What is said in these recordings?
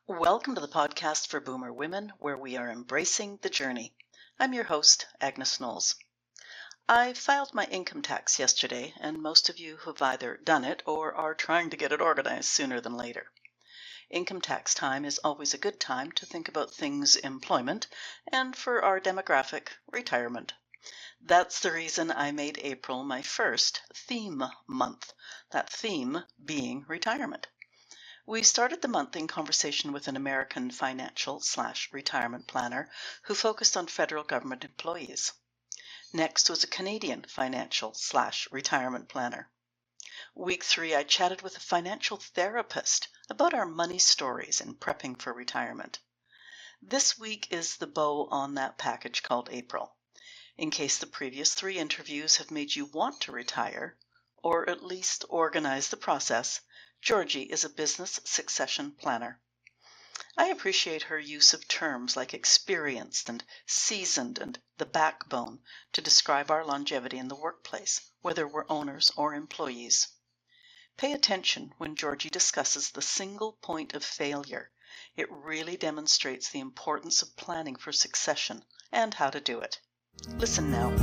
Welcome to the podcast for Boomer Women, where we are embracing the journey. I'm your host, Agnes Knowles. I filed my income tax yesterday, and most of you have either done it or are trying to get it organized sooner than later. Income tax time is always a good time to think about things employment, and for our demographic, retirement. That's the reason I made April my first theme month, that theme being retirement. We started the month in conversation with an American financial/retirement planner who focused on federal government employees. Next was a Canadian financial/retirement planner. Week 3, I chatted with a financial therapist about our money stories in prepping for retirement. This week is the bow on that package called April. In case the previous 3 interviews have made you want to retire, or at least organize the process, Georgi is a business succession planner. I appreciate her use of terms like experienced and seasoned and the backbone to describe our longevity in the workplace, whether we're owners or employees. Pay attention when Georgi discusses the single point of failure. It really demonstrates the importance of planning for succession and how to do it. Listen now.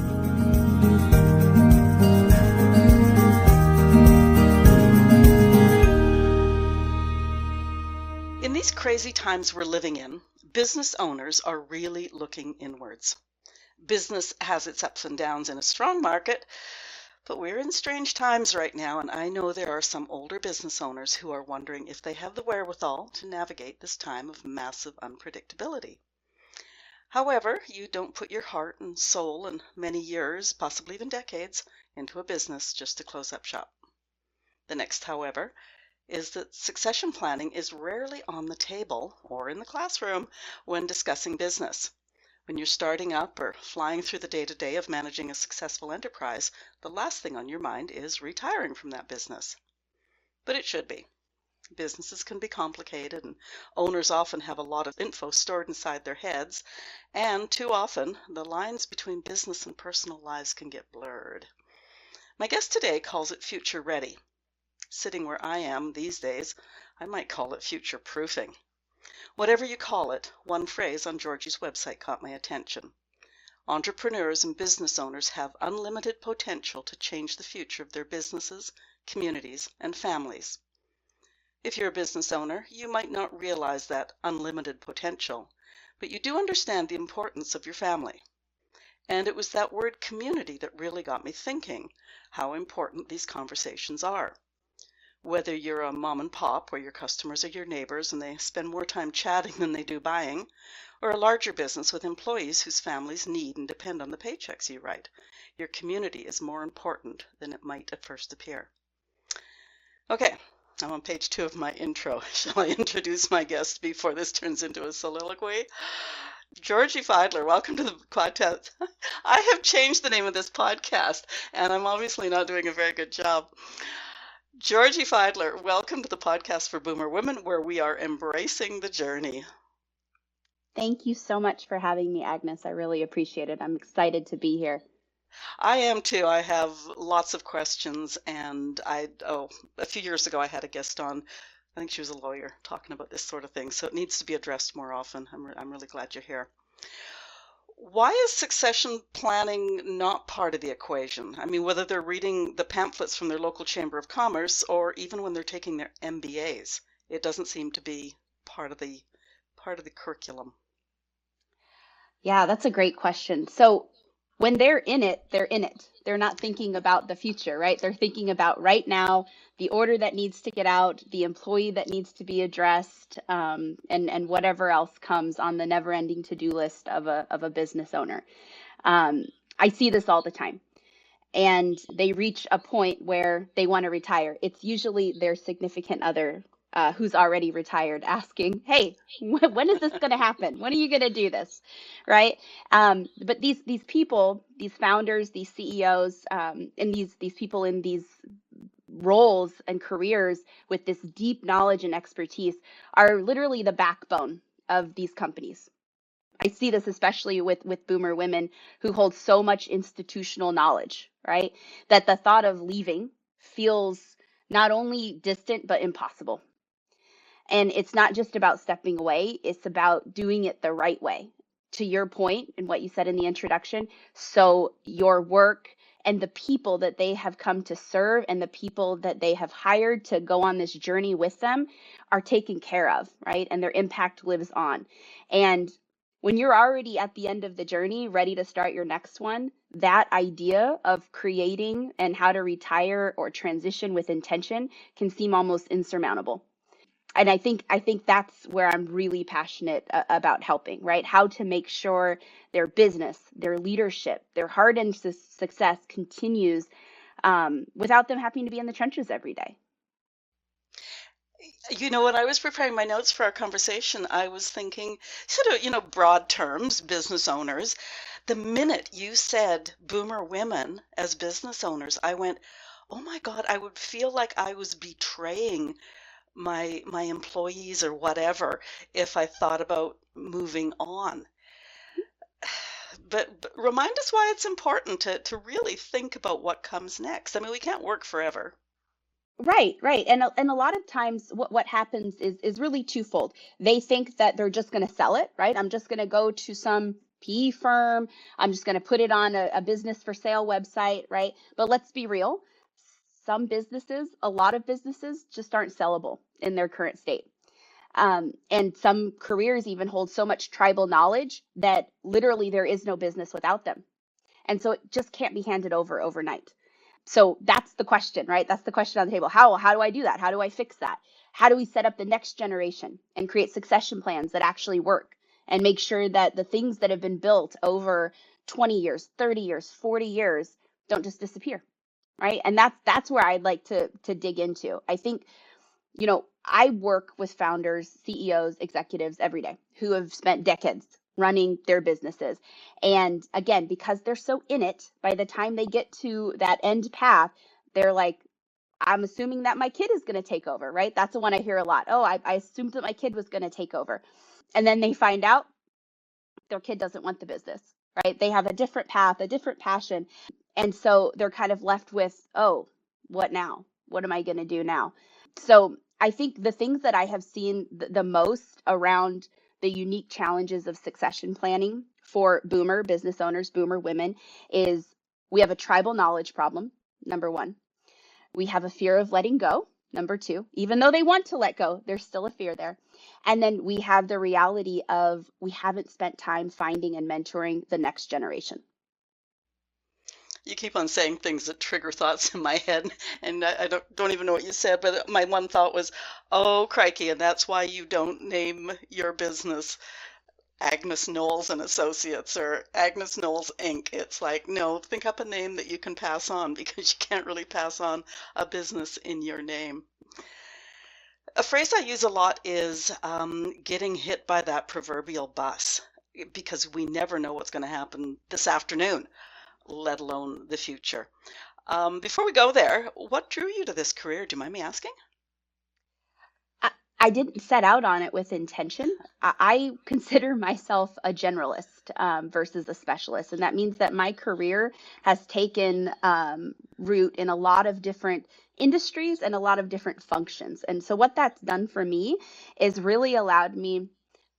In these crazy times we're living in, business owners are really looking inwards. Business has its ups and downs in a strong market, but we're in strange times right now, and I know there are some older business owners who are wondering if they have the wherewithal to navigate this time of massive unpredictability. However, you don't put your heart and soul and many years, possibly even decades, into a business just to close up shop. The next, however, is that succession planning is rarely on the table or in the classroom when discussing business. When you're starting up or flying through the day-to-day of managing a successful enterprise, the last thing on your mind is retiring from that business. But it should be. Businesses can be complicated, and owners often have a lot of info stored inside their heads, and too often the lines between business and personal lives can get blurred. My guest today calls it future ready. Sitting where I am these days, I might call it future proofing. Whatever you call it, one phrase on Georgi's website caught my attention. Entrepreneurs and business owners have unlimited potential to change the future of their businesses, communities, and families. If you're a business owner, you might not realize that unlimited potential, but you do understand the importance of your family. And it was that word community that really got me thinking how important these conversations are. Whether you're a mom and pop where your customers are your neighbors and they spend more time chatting than they do buying, or a larger business with employees whose families need and depend on the paychecks you write, your community is more important than it might at first appear. Okay, I'm on page 2 of my intro. Shall I introduce my guest before this turns into a soliloquy? Georgi Feidler, welcome to the podcast. I have changed the name of this podcast, and I'm obviously not doing a very good job. Georgi Feidler, welcome to the podcast for Boomer Women, where we are embracing the journey. Thank you so much for having me, Agnes. I really appreciate it. I'm excited to be here. I am too. I have lots of questions, and a few years ago I had a guest on. I think she was a lawyer talking about this sort of thing, so it needs to be addressed more often. I'm really glad you're here. Why is succession planning not part of the equation? I mean, whether they're reading the pamphlets from their local chamber of commerce or even when they're taking their MBAs, it doesn't seem to be part of the curriculum. Yeah, that's a great question. So when they're in it, they're in it. They're not thinking about the future, right? They're thinking about right now, the order that needs to get out, the employee that needs to be addressed, and whatever else comes on the never-ending to-do list of a business owner. I see this all the time. And they reach a point where they want to retire. It's usually their significant other who's already retired asking, hey, when is this going to happen? When are you going to do this? Right. But these people, these founders, these CEOs, and these people in these roles and careers with this deep knowledge and expertise are literally the backbone of these companies. I see this especially with boomer women who hold so much institutional knowledge, right? That the thought of leaving feels not only distant, but impossible. And it's not just about stepping away, it's about doing it the right way. To your point and what you said in the introduction, so your work and the people that they have come to serve and the people that they have hired to go on this journey with them are taken care of, right? And their impact lives on. And when you're already at the end of the journey, ready to start your next one, that idea of creating and how to retire or transition with intention can seem almost insurmountable. And I think that's where I'm really passionate about helping, right? How to make sure their business, their leadership, their hard-earned success continues without them having to be in the trenches every day. When I was preparing my notes for our conversation, I was thinking sort of, broad terms, business owners. The minute you said boomer women as business owners, I went, oh my God, I would feel like I was betraying my employees or whatever if I thought about moving on. But remind us why it's important to really think about what comes next. I mean, we can't work forever. Right, right. And a lot of times what happens is really twofold. They think that they're just going to sell it, right? I'm just going to go to some PE firm. I'm just going to put it on a business for sale website, right? But let's be real. Some businesses, a lot of businesses just aren't sellable in their current state. And some careers even hold so much tribal knowledge that literally there is no business without them. And so it just can't be handed over overnight. So that's the question, right? That's the question on the table. How do I do that? How do I fix that? How do we set up the next generation and create succession plans that actually work and make sure that the things that have been built over 20 years, 30 years, 40 years don't just disappear, right? And that's where I'd like to dig into. I think, I work with founders, CEOs, executives every day who have spent decades running their businesses. And again, because they're so in it, by the time they get to that end path, they're like, I'm assuming that my kid is going to take over, right? That's the one I hear a lot. Oh, I assumed that my kid was going to take over. And then they find out their kid doesn't want the business, right? They have a different path, a different passion. And so they're kind of left with, oh, what now? What am I going to do now? So I think the things that I have seen the most around the unique challenges of succession planning for boomer business owners, boomer women, is we have a tribal knowledge problem, number one. We have a fear of letting go, number two. Even though they want to let go, there's still a fear there. And then we have the reality of we haven't spent time finding and mentoring the next generation. You keep on saying things that trigger thoughts in my head, and I don't even know what you said, but my one thought was, oh, crikey, and that's why you don't name your business Agnes Knowles and Associates or Agnes Knowles Inc. It's like, no, think up a name that you can pass on because you can't really pass on a business in your name. A phrase I use a lot is getting hit by that proverbial bus because we never know what's going to happen this afternoon, let alone the future. Before we go there, what drew you to this career? Do you mind me asking? I didn't set out on it with intention. I consider myself a generalist versus a specialist. And that means that my career has taken root in a lot of different industries and a lot of different functions. And so, what that's done for me is really allowed me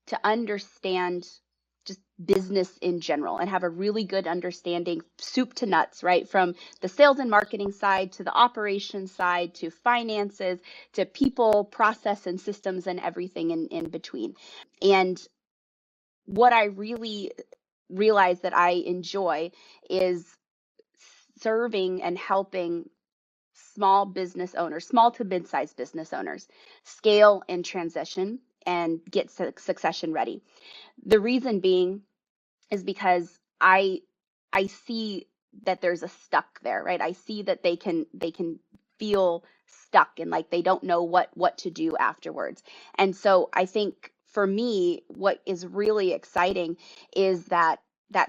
to understand just business in general and have a really good understanding, soup to nuts, right? From the sales and marketing side to the operations side to finances to people, process, and systems and everything in between. And what I really realize that I enjoy is serving and helping small business owners, small to mid-sized business owners, scale and transition and get succession ready. The reason being is because I see that there's a stuck there, right? I see that they can feel stuck and like they don't know what to do afterwards. And so I think for me, what is really exciting is that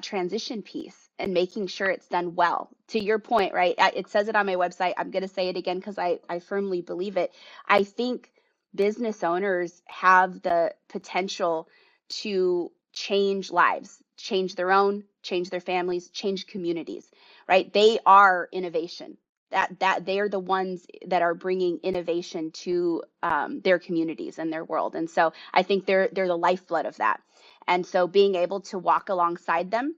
transition piece and making sure it's done well. To your point, right? It says it on my website. I'm going to say it again because I firmly believe it. I think business owners have the potential to change lives, change their own, change their families, change communities, right? They are innovation. that they're the ones that are bringing innovation to their communities and their world. And so I think they're the lifeblood of that. And so being able to walk alongside them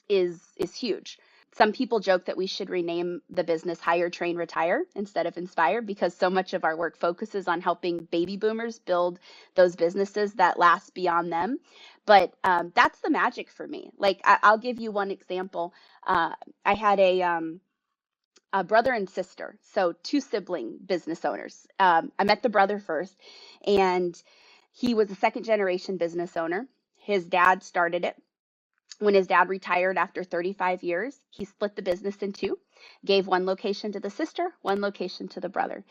is huge. Some people joke that we should rename the business Hire, Train, Retire instead of Inspire, because so much of our work focuses on helping baby boomers build those businesses that last beyond them. But that's the magic for me. Like I'll give you one example. I had a brother and sister, so two sibling business owners. I met the brother first, and he was a second generation business owner. His dad started it. When his dad retired after 35 years, he split the business in two, gave one location to the sister, one location to the brother.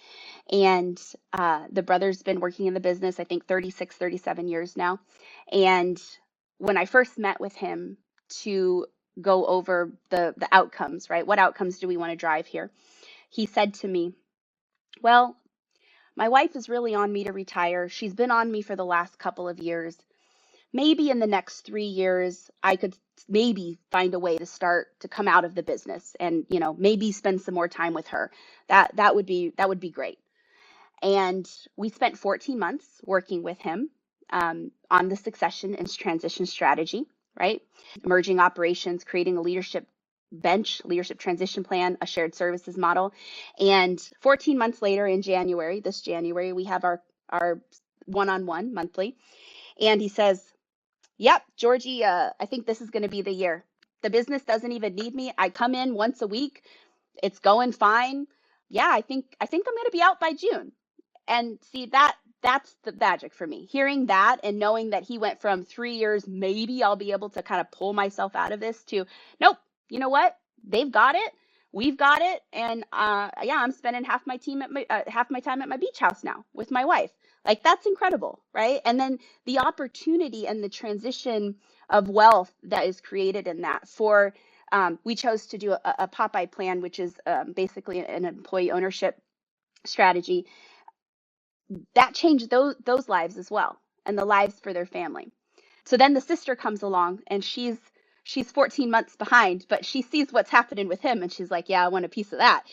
And the brother's been working in the business, I think 36, 37 years now. And when I first met with him to go over the outcomes, right? What outcomes do we want to drive here? He said to me, well, my wife is really on me to retire. She's been on me for the last couple of years. Maybe in the next 3 years, I could maybe find a way to start to come out of the business and, maybe spend some more time with her. That would be great. And we spent 14 months working with him on the succession and transition strategy, right? Merging operations, creating a leadership bench, leadership transition plan, a shared services model. And 14 months later in January, this January, we have our one-on-one monthly. And he says, yep, Georgie, I think this is going to be the year. The business doesn't even need me. I come in once a week. It's going fine. Yeah, I think I'm going to be out by June. And see, that's the magic for me. Hearing that and knowing that he went from 3 years, maybe I'll be able to kind of pull myself out of this, to nope, you know what? They've got it. We've got it. And yeah, I'm spending half my time at my beach house now with my wife. Like, that's incredible, right? And then the opportunity and the transition of wealth that is created in that. We chose to do a Popeye plan, which is basically an employee ownership strategy that changed those lives as well, and the lives for their family. So then the sister comes along, and she's 14 months behind, but she sees what's happening with him, and she's like, yeah, I want a piece of that.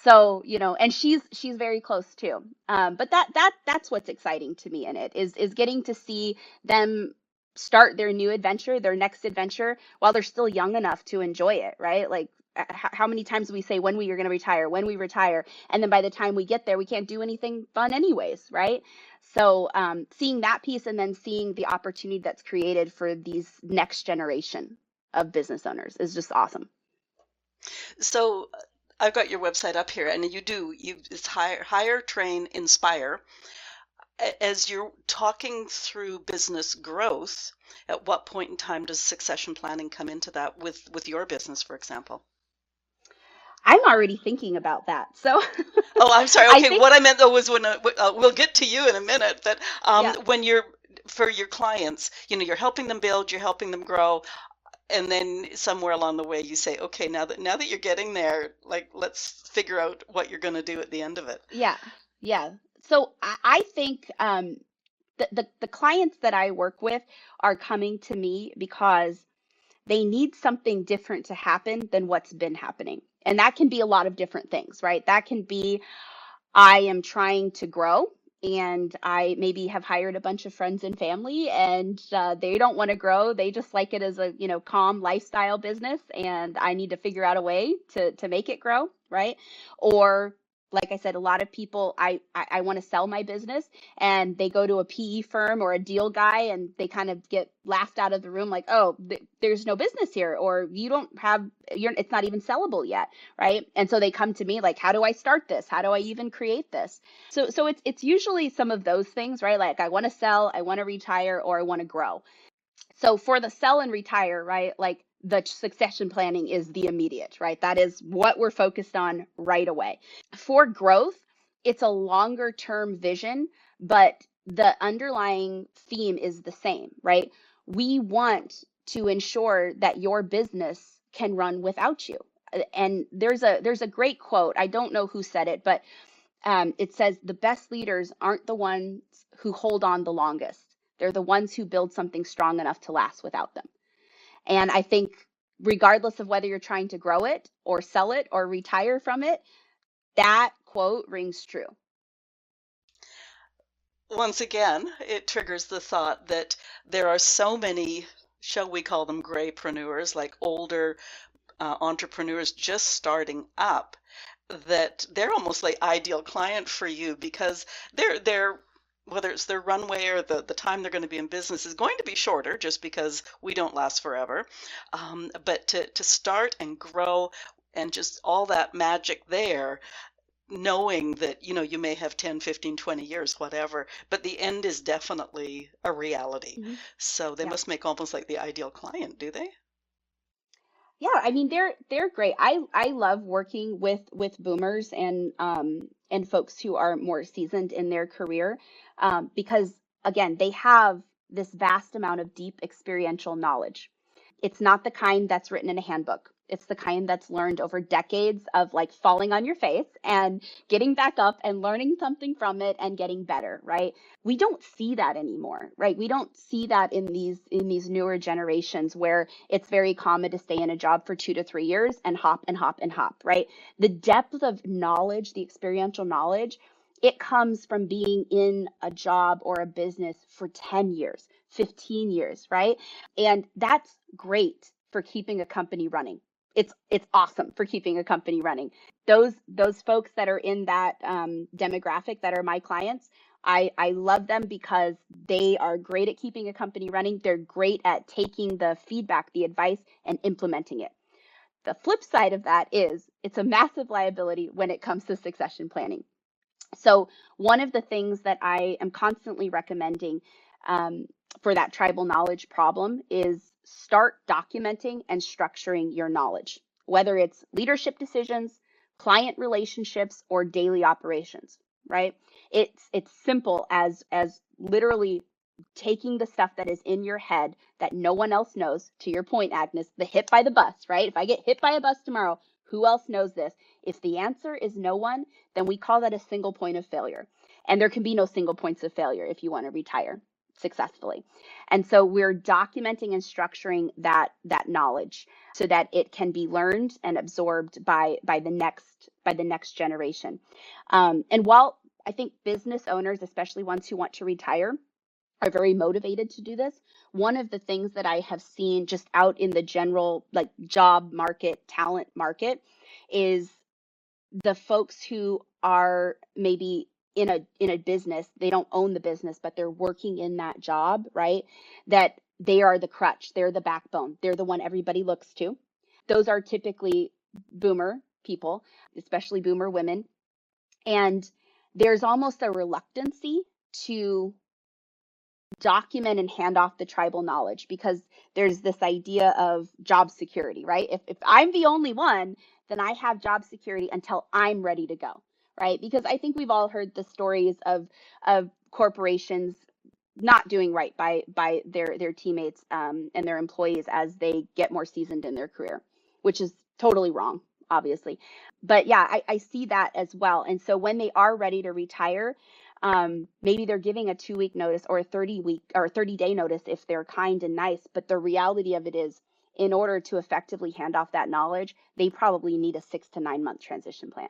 So, and she's very close too. But that's what's exciting to me in it, is getting to see them start their new adventure, their next adventure, while they're still young enough to enjoy it, right? Like, how many times we say when we are going to retire, when we retire, and then by the time we get there, we can't do anything fun anyways, right? So seeing that piece, and then seeing the opportunity that's created for these next generation of business owners, is just awesome. So I've got your website up here, and it's hire, train, inspire. As you're talking through business growth, at what point in time does succession planning come into that with your business, for example? I'm already thinking about that. So Oh, I'm sorry. I Okay, think, what I meant though was we'll get to you in a minute, but yeah, when you're for your clients, you're helping them build, you're helping them grow, and then somewhere along the way you say, okay, now that you're getting there, like, let's figure out what you're going to do at the end of it. yeah, yeah. So I think the clients that I work with are coming to me because they need something different to happen than what's been happening. And that can be a lot of different things, right? That can be, I am trying to grow, and I maybe have hired a bunch of friends and family, and they don't want to grow. They just like it as a, calm lifestyle business, and I need to figure out a way to make it grow, right? Or, like I said, a lot of people, I want to sell my business, and they go to a PE firm or a deal guy, and they kind of get laughed out of the room, like, oh, there's no business here, or it's not even sellable yet, right? And so they come to me like, how do I start this? How do I even create this? So it's usually some of those things, right? Like, I want to sell, I want to retire, or I want to grow. So for the sell and retire, right? Like, the succession planning is the immediate, right? That is what we're focused on right away. For growth, it's a longer term vision, but the underlying theme is the same, right? We want to ensure that your business can run without you. And there's a great quote. I don't know who said it, but it says, the best leaders aren't the ones who hold on the longest. They're the ones who build something strong enough to last without them. And I think, regardless of whether you're trying to grow it or sell it or retire from it, That quote rings true. Once again, it triggers the thought that there are so many, shall we call them graypreneurs, like older entrepreneurs just starting up, that they're almost like ideal client for you because they're whether it's their runway or the time they're going to be in business is going to be shorter just because we don't last forever. But to start and grow and just all that magic there, knowing that, you may have 10, 15, 20 years, whatever, but the end is definitely a reality. Hmm. So they Yeah. must make almost like the ideal client, do they? Yeah, I mean they're great. I love working with boomers and folks who are more seasoned in their career, because again, they have this vast amount of deep experiential knowledge. It's not the kind that's written in a handbook. It's the kind that's learned over decades of like falling on your face and getting back up and learning something from it and getting better, right? We don't see that anymore, right? We don't see that in these newer generations where it's very common to stay in a job for 2 to 3 years and hop and hop and hop, right? The depth of knowledge, the experiential knowledge, it comes from being in a job or a business for 10 years, 15 years, right? And that's great for keeping a company running. It's awesome for keeping a company running. Those folks that are in that demographic that are my clients, I love them because they are great at keeping a company running. They're great at taking the feedback, the advice, and implementing it. The flip side of that is it's a massive liability when it comes to succession planning. So, one of the things that I am constantly recommending um, for that tribal knowledge problem is start documenting and structuring your knowledge, whether it's leadership decisions, client relationships, or daily operations, right? It's simple as literally taking the stuff that is in your head that no one else knows. To your point, Agnes, the hit by the bus, right? If I get hit by a bus tomorrow, who else knows this? If the answer is no one, then we call that a single point of failure. And there can be no single points of failure if you want to retire successfully. And so we're documenting and structuring that knowledge so that it can be learned and absorbed by the next generation. And while I think business owners, especially ones who want to retire, are very motivated to do this, one of the things that I have seen just out in the general like job market, talent market, is the folks who are maybe in a business, they don't own the business, but they're working in that job, right? That they are the crutch, they're the backbone, they're the one everybody looks to. Those are typically boomer people, especially boomer women. And there's almost a reluctancy to document and hand off the tribal knowledge because there's this idea of job security, right? If I'm the only one, then I have job security until I'm ready to go, right? Because I think we've all heard the stories of corporations not doing right by their teammates and their employees as they get more seasoned in their career, which is totally wrong, obviously. But yeah, I see that as well. And so when they are ready to retire, maybe they're giving a 2 week notice or a 30 week or 30-day notice if they're kind and nice. But the reality of it is, in order to effectively hand off that knowledge, they probably need a 6 to 9 month transition plan.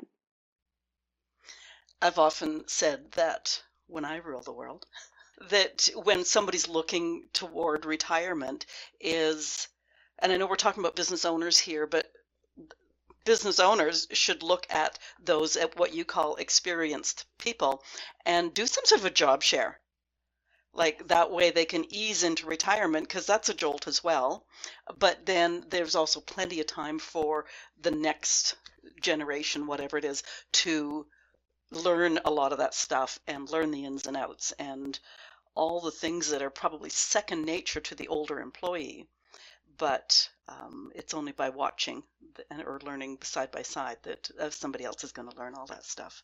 I've often said that when I rule the world, that when somebody's looking toward retirement is, and I know we're talking about business owners here, but business owners should look at those at what you call experienced people and do some sort of a job share. Like that way they can ease into retirement because that's a jolt as well. But then there's also plenty of time for the next generation, whatever it is, to learn a lot of that stuff and learn the ins and outs and all the things that are probably second nature to the older employee. But it's only by watching or learning side by side that somebody else is going to learn all that stuff.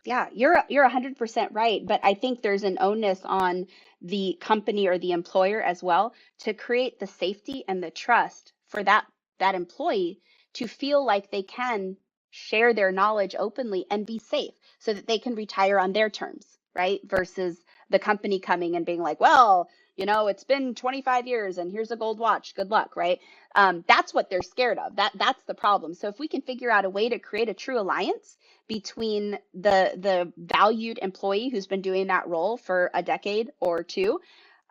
Yeah, you're 100% right, but I think there's an onus on the company or the employer as well to create the safety and the trust for that employee to feel like they can share their knowledge openly and be safe so that they can retire on their terms, right? Versus the company coming and being like, well, it's been 25 years and here's a gold watch. Good luck, right? That's what they're scared of. That's the problem. So if we can figure out a way to create a true alliance between the valued employee who's been doing that role for a decade or two,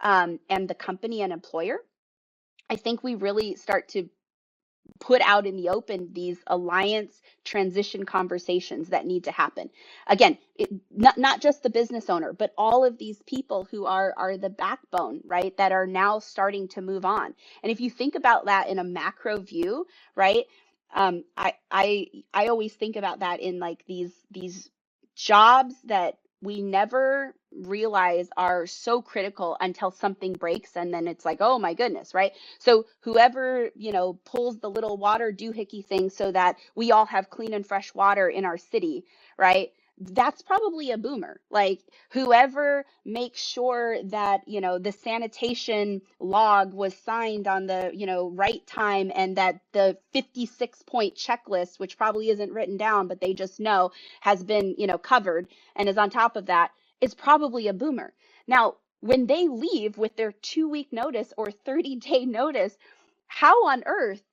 and the company and employer, I think we really start to put out in the open these alliance transition conversations that need to happen. Again, not just the business owner, but all of these people who are the backbone, right, that are now starting to move on. And if you think about that in a macro view, right, I always think about that in like these jobs that we never realize are so critical until something breaks, and then it's like, oh my goodness, right? So whoever, pulls the little water doohickey thing so that we all have clean and fresh water in our city, right? That's probably a boomer. Like whoever makes sure that, the sanitation log was signed on the, right time, and that the 56-point checklist, which probably isn't written down, but they just know has been, covered and is on top of that, is probably a boomer. Now, when they leave with their 2-week notice or 30-day notice, how on earth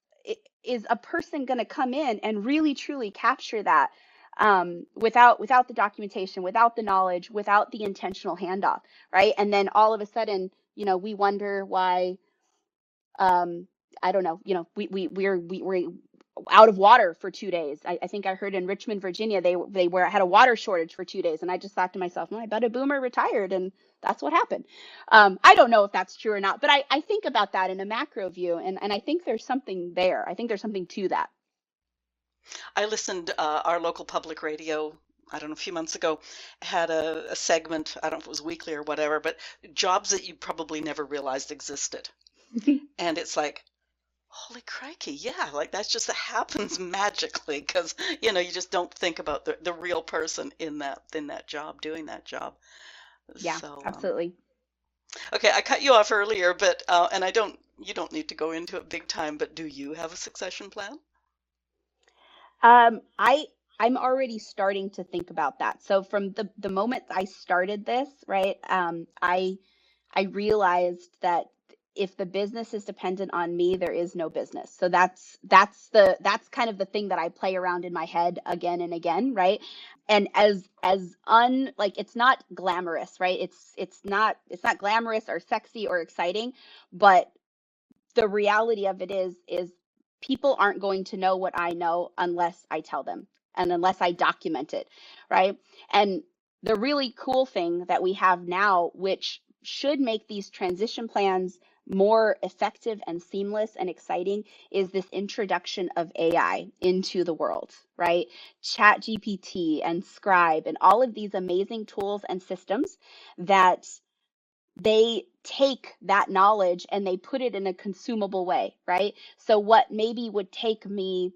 is a person going to come in and really truly capture that, without the documentation, without the knowledge, without the intentional handoff, right? And then all of a sudden, we wonder why, I don't know, we're out of water for 2 days. I think I heard in Richmond, Virginia, they had a water shortage for 2 days, and I just thought to myself, well, I bet a boomer retired, and that's what happened. I don't know if that's true or not, but I think about that in a macro view, and I think there's something there. I think there's something to that. I listened, our local public radio, I don't know, a few months ago, had a segment, I don't know if it was weekly or whatever, but jobs that you probably never realized existed. And it's like, holy crikey, yeah, like that's just that happens magically because, you just don't think about the real person in that job, doing that job. Yeah, So, absolutely. okay, I cut you off earlier, but, and you don't need to go into it big time, but do you have a succession plan? I'm already starting to think about that. So from the moment I started this, right, I realized that if the business is dependent on me, there is no business. So that's kind of the thing that I play around in my head again and again, right? And as like it's not glamorous, right? It's not glamorous or sexy or exciting, but the reality of it is people aren't going to know what I know unless I tell them and unless I document it, right? And the really cool thing that we have now, which should make these transition plans more effective and seamless and exciting, is this introduction of AI into the world, right? Chat GPT and Scribe and all of these amazing tools and systems that they take that knowledge and they put it in a consumable way, right? So what maybe would take me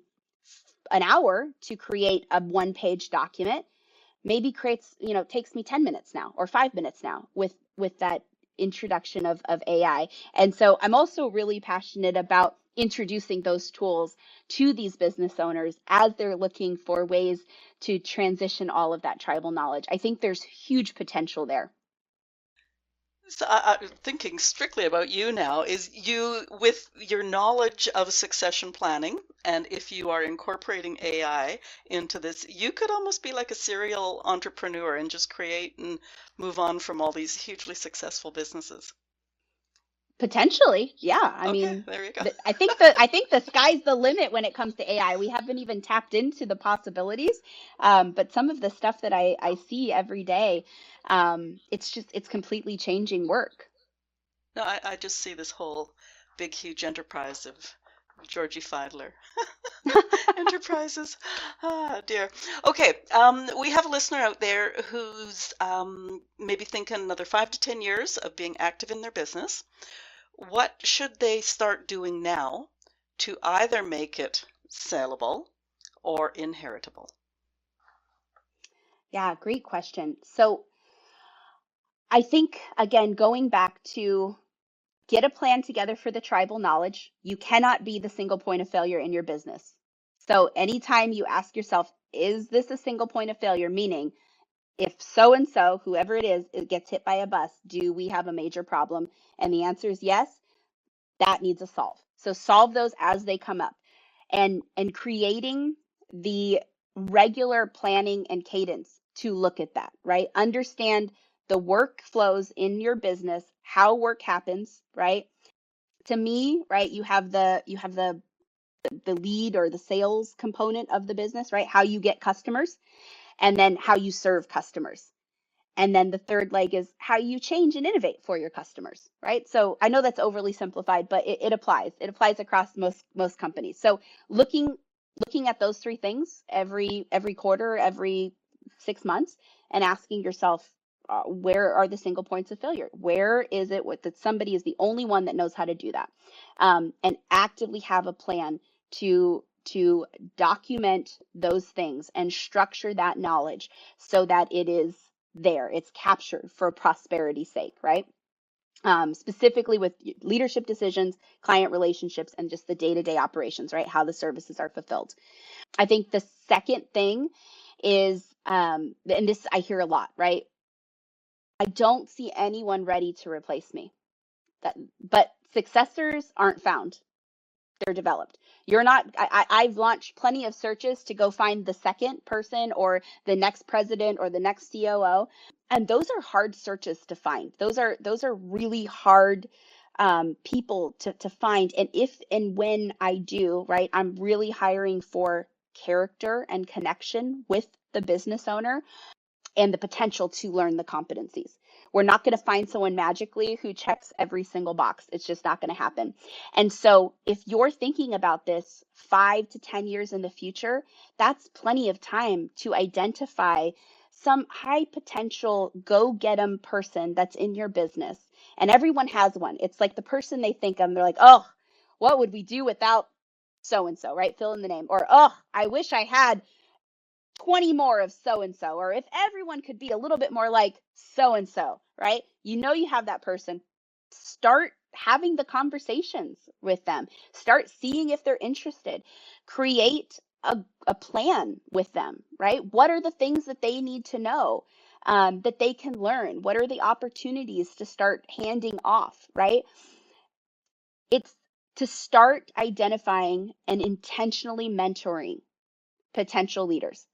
an hour to create a one-page document maybe takes me 10 minutes now or 5 minutes now with that introduction of AI. And so I'm also really passionate about introducing those tools to these business owners as they're looking for ways to transition all of that tribal knowledge. I think there's huge potential there. So thinking strictly about you now, is you with your knowledge of succession planning, and if you are incorporating AI into this, you could almost be like a serial entrepreneur and just create and move on from all these hugely successful businesses. Potentially, yeah. I Okay, mean, there you go. I think the sky's the limit when it comes to AI. We haven't even tapped into the possibilities, but some of the stuff that I see every day, it's completely changing work. No, I just see this whole big, huge enterprise of Georgi Feidler. Enterprises. Ah, dear. Okay, we have a listener out there who's maybe thinking another 5 to 10 years of being active in their business. What should they start doing now to either make it saleable or inheritable? Yeah, great question. So I think again, going back to get a plan together for the tribal knowledge. You cannot be the single point of failure in your business. So anytime you ask yourself, is this a single point of failure? Meaning, if so and so, whoever it is, it gets hit by a bus, do we have a major problem? And the answer is yes, that needs a solve. So solve those as they come up, and creating the regular planning and cadence to look at that, right? Understand the workflows in your business, how work happens, right? To me, right, you have the lead or the sales component of the business, right? How you get customers, and then how you serve customers. And then the third leg is how you change and innovate for your customers, right? So I know that's overly simplified, but it applies. It applies across most companies. So looking at those three things every quarter, every 6 months, and asking yourself, where are the single points of failure? Where is it that somebody is the only one that knows how to do that? And actively have a plan to document those things and structure that knowledge so that it is there. It's captured for prosperity's sake, right? Specifically with leadership decisions, client relationships, and just the day-to-day operations, right? How the services are fulfilled. I think the second thing is, and this I hear a lot, right? I don't see anyone ready to replace me. But successors aren't found. They're developed. You're not, I've launched plenty of searches to go find the second person or the next president or the next COO. And those are hard searches to find. Those are really hard people to find. And if and when I do, right, I'm really hiring for character and connection with the business owner and the potential to learn the competencies. We're not going to find someone magically who checks every single box. It's just not going to happen. And so if you're thinking about this 5 to 10 years in the future, that's plenty of time to identify some high potential go get 'em person that's in your business. And everyone has one. It's like the person they think of, they're like, oh, what would we do without so and so, right? Fill in the name. Or, oh, I wish I had 20 more of so and so, or if everyone could be a little bit more like so and so, right? You know, you have that person. Start having the conversations with them, start seeing if they're interested, create a plan with them, right? What are the things that they need to know, that they can learn? What are the opportunities to start handing off, right? It's to start identifying and intentionally mentoring potential leaders.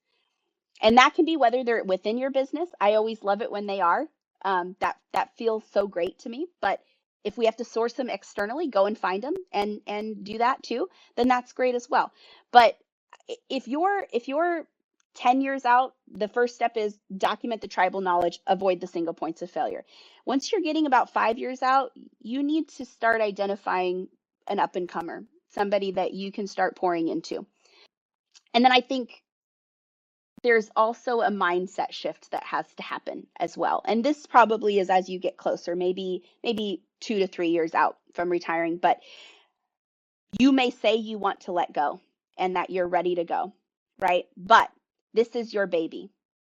And that can be whether they're within your business. I always love it when they are. That feels so great to me. But if we have to source them externally, go and find them and do that too, then that's great as well. But if you're 10 years out, the first step is document the tribal knowledge, avoid the single points of failure. Once you're getting about 5 years out, you need to start identifying an up and comer, somebody that you can start pouring into. And then I think there's also a mindset shift that has to happen as well. And this probably is as you get closer, maybe 2 to 3 years out from retiring, but you may say you want to let go and that you're ready to go, right? But this is your baby,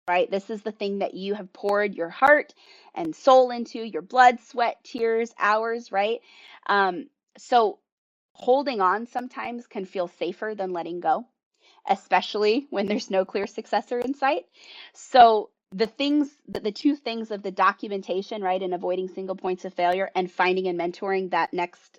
right? This is the thing that you have poured your heart and soul into, your blood, sweat, tears, hours, right? So holding on sometimes can feel safer than letting go, especially when there's no clear successor in sight. So the two things of the documentation, right, and avoiding single points of failure and finding and mentoring that next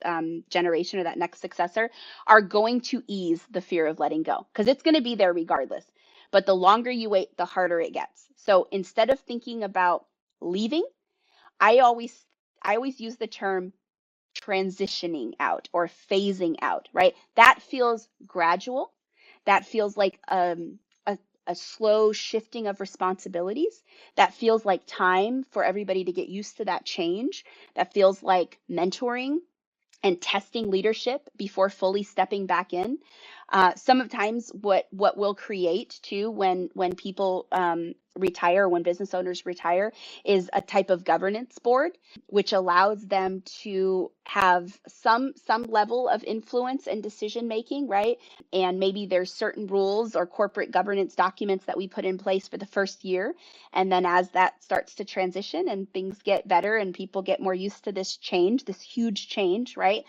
generation or that next successor are going to ease the fear of letting go because it's going to be there regardless. But the longer you wait, the harder it gets. So instead of thinking about leaving, I always I always use the term transitioning out or phasing out, right? That feels gradual. That feels like a slow shifting of responsibilities. That feels like time for everybody to get used to that change. That feels like mentoring and testing leadership before fully stepping back in. Sometimes what we'll create too when people retire, when business owners retire, is a type of governance board, which allows them to have some level of influence and decision making, right? And maybe there's certain rules or corporate governance documents that we put in place for the first year, and then as that starts to transition and things get better and people get more used to this change, this huge change, right?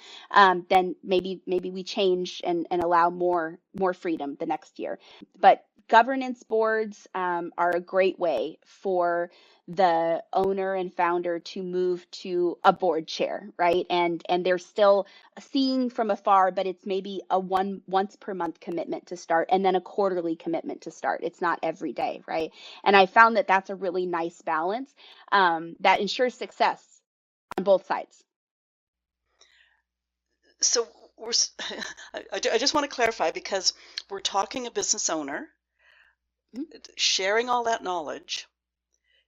Then maybe we change and allow more freedom the next year. But governance boards are a great way for the owner and founder to move to a board chair, right? And they're still seeing from afar, but it's maybe a once per month commitment to start, and then a quarterly commitment to start. It's not every day, right? And I found that that's a really nice balance that ensures success on both sides. So I just want to clarify, because we're talking a business owner Mhm. sharing all that knowledge.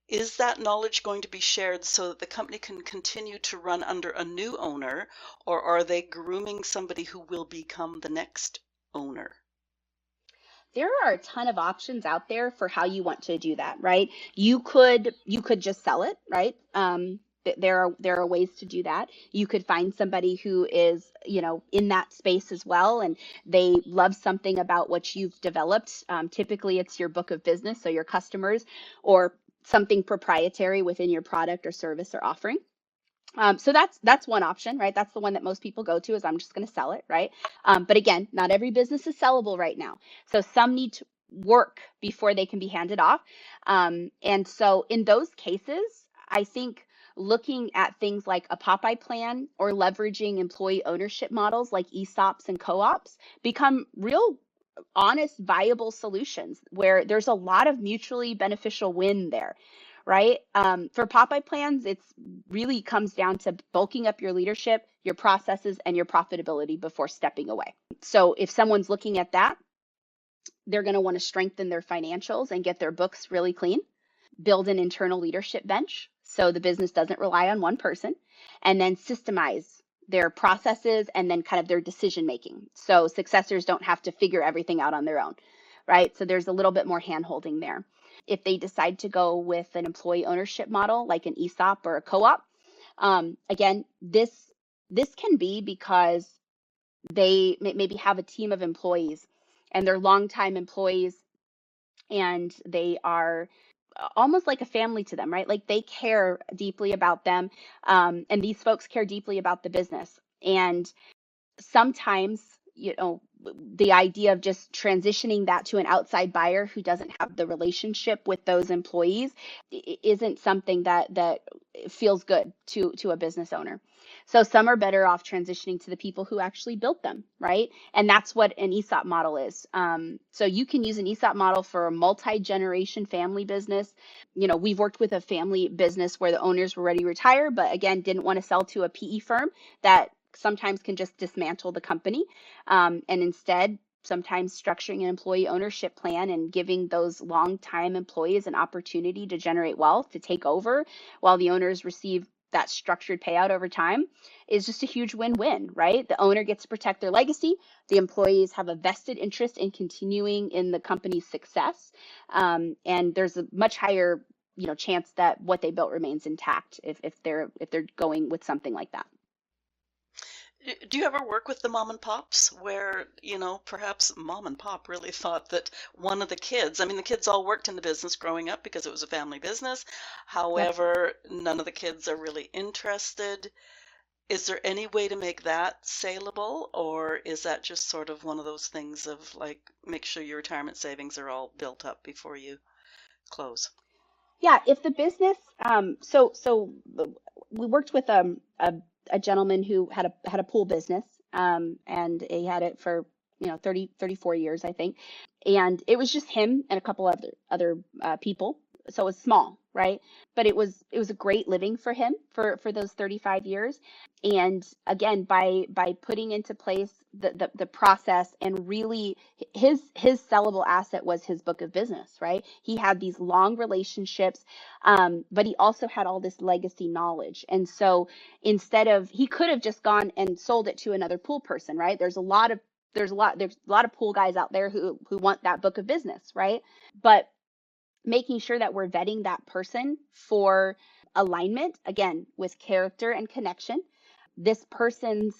Is that knowledge going to be shared so that the company can continue to run under a new owner, or are they grooming somebody who will become the next owner? There are a ton of options out there for how you want to do that, right? You could just sell it, right? There are ways to do that. You could find somebody who is, in that space as well, and they love something about what you've developed. Typically, it's your book of business, so your customers, or something proprietary within your product or service or offering. So that's one option, right? That's the one that most people go to, is I'm just going to sell it, right? But again, not every business is sellable right now. So some need to work before they can be handed off. And so in those cases, I think looking at things like a Popeye plan or leveraging employee ownership models like ESOPs and co-ops become real honest, viable solutions where there's a lot of mutually beneficial win there, right? For Popeye plans, it's really comes down to bulking up your leadership, your processes, and your profitability before stepping away. So if someone's looking at that, they're going to want to strengthen their financials and get their books really clean, build an internal leadership bench so the business doesn't rely on one person, and then systemize their processes and then kind of their decision making. So successors don't have to figure everything out on their own, right? So there's a little bit more hand holding there. If they decide to go with an employee ownership model like an ESOP or a co-op, again, this can be because they maybe have a team of employees and they're longtime employees, and they are almost like a family to them, right? Like they care deeply about them. And these folks care deeply about the business. And sometimes, the idea of just transitioning that to an outside buyer who doesn't have the relationship with those employees isn't something that feels good to a business owner. So some are better off transitioning to the people who actually built them, right? And that's what an ESOP model is. So you can use an ESOP model for a multi-generation family business. We've worked with a family business where the owners were ready to retire, but again, didn't want to sell to a PE firm that sometimes can just dismantle the company. And instead, sometimes structuring an employee ownership plan and giving those long-time employees an opportunity to generate wealth, to take over while the owners receive that structured payout over time, is just a huge win-win, right? The owner gets to protect their legacy. The employees have a vested interest in continuing in the company's success. And there's a much higher, chance that what they built remains intact if they're going with something like that. Do you ever work with the mom and pops where, perhaps mom and pop really thought that one of the kids, I mean, the kids all worked in the business growing up because it was a family business. Yep. However, none of the kids are really interested. Is there any way to make that saleable, or is that just sort of one of those things of like, make sure your retirement savings are all built up before you close? Yeah, if the business, so we worked with a gentleman who had a pool business, and he had it for 34 years, I think, and it was just him and a couple other people, so it was small, right? But it was a great living for him for those 35 years. And again, by putting into place the process, and really his sellable asset was his book of business, right? He had these long relationships, but he also had all this legacy knowledge. And so he could have just gone and sold it to another pool person, right? There's a lot of pool guys out there who want that book of business, right? But making sure that we're vetting that person for alignment, again, with character and connection. This person's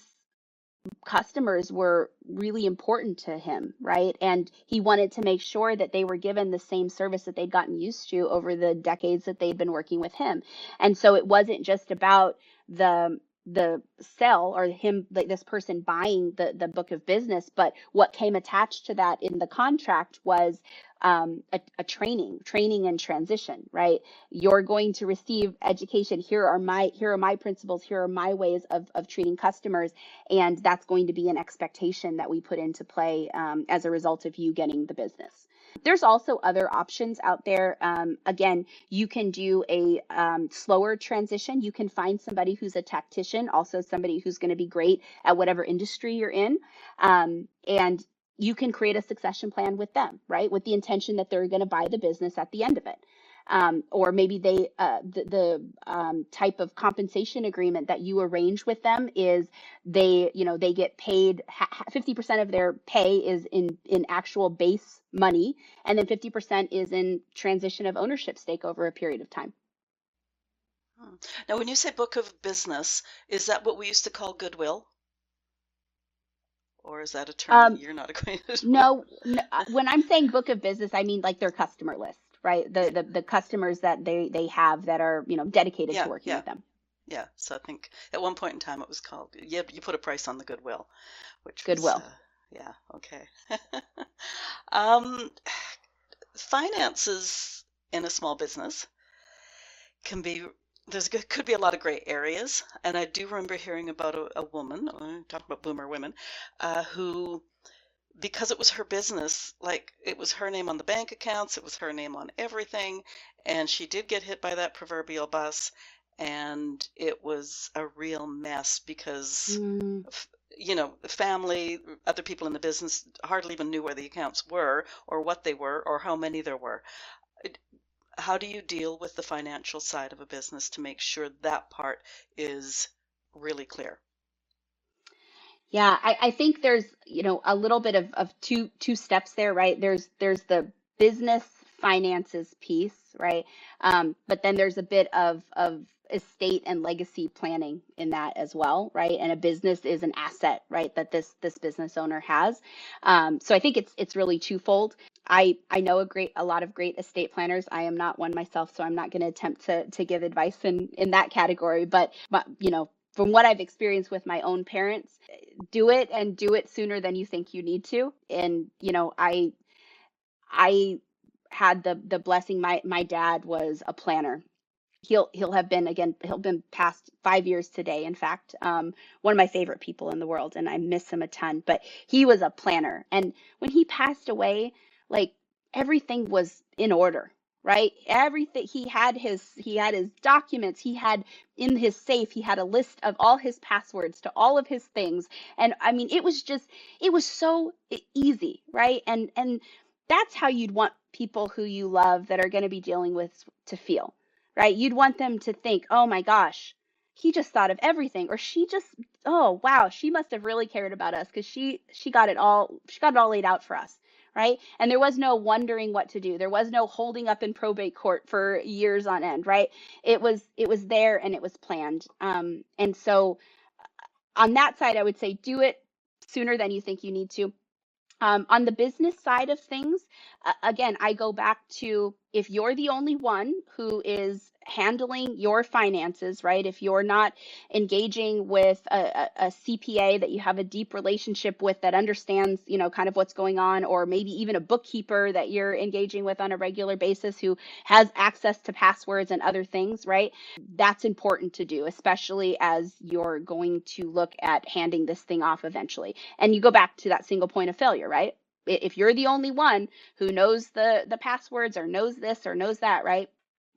customers were really important to him, right? And he wanted to make sure that they were given the same service that they'd gotten used to over the decades that they'd been working with him. And so it wasn't just about the sell or him, like this person buying the book of business, but what came attached to that in the contract was a training and transition, right? You're going to receive education. Here are my principles. Here are my ways of treating customers. And that's going to be an expectation that we put into play as a result of you getting the business. There's also other options out there. Again, you can do a slower transition. You can find somebody who's a tactician, also somebody who's going to be great at whatever industry you're in. And you can create a succession plan with them, right? With the intention that they're going to buy the business at the end of it. Or maybe the type of compensation agreement that you arrange with them is they get paid 50% of their pay is in actual base money, and then 50% is in transition of ownership stake over a period of time. Now, when you say book of business, is that what we used to call goodwill? Or is that a term that you're not acquainted with? No, when I'm saying book of business, I mean like their customer list, right? The customers that they have that are, dedicated to working with them. Yeah, so I think at one point in time it was called, you put a price on the goodwill, which Goodwill. was, yeah, okay. Finances in a small business could be a lot of gray areas, and I do remember hearing about a woman, talking about boomer women, who, because it was her business, like it was her name on the bank accounts, it was her name on everything, and she did get hit by that proverbial bus, and it was a real mess because family, other people in the business hardly even knew where the accounts were or what they were or how many there were. How do you deal with the financial side of a business to make sure that part is really clear? Yeah, I think there's, a little bit of two steps there, right? There's the business finances piece, right? But then there's a bit of estate and legacy planning in that as well, right? And a business is an asset, right, that this business owner has. So I think it's really twofold. I know a lot of great estate planners. I am not one myself, so I'm not going to attempt to give advice in that category. But from what I've experienced with my own parents, do it and do it sooner than you think you need to. And I had the blessing. My dad was a planner. He'll been past 5 years today. In fact, one of my favorite people in the world, and I miss him a ton. But he was a planner, and when he passed away, like everything was in order, right? Everything he had his documents. He had in his safe. He had a list of all his passwords to all of his things, and I mean, it was so easy, right? And that's how you'd want people who you love that are going to be dealing with to feel. Right? You'd want them to think, oh my gosh, he just thought of everything, or oh wow, she must have really cared about us because she got it all laid out for us, right? And there was no wondering what to do. There was no holding up in probate court for years on end, right? It was there and it was planned. And so on that side, I would say do it sooner than you think you need to. On the business side of things, again, I go back to if you're the only one who is handling your finances, right? If you're not engaging with a CPA that you have a deep relationship with that understands, kind of what's going on, or maybe even a bookkeeper that you're engaging with on a regular basis who has access to passwords and other things, right? That's important to do, especially as you're going to look at handing this thing off eventually. And you go back to that single point of failure, right? If you're the only one who knows the passwords or knows this or knows that, right?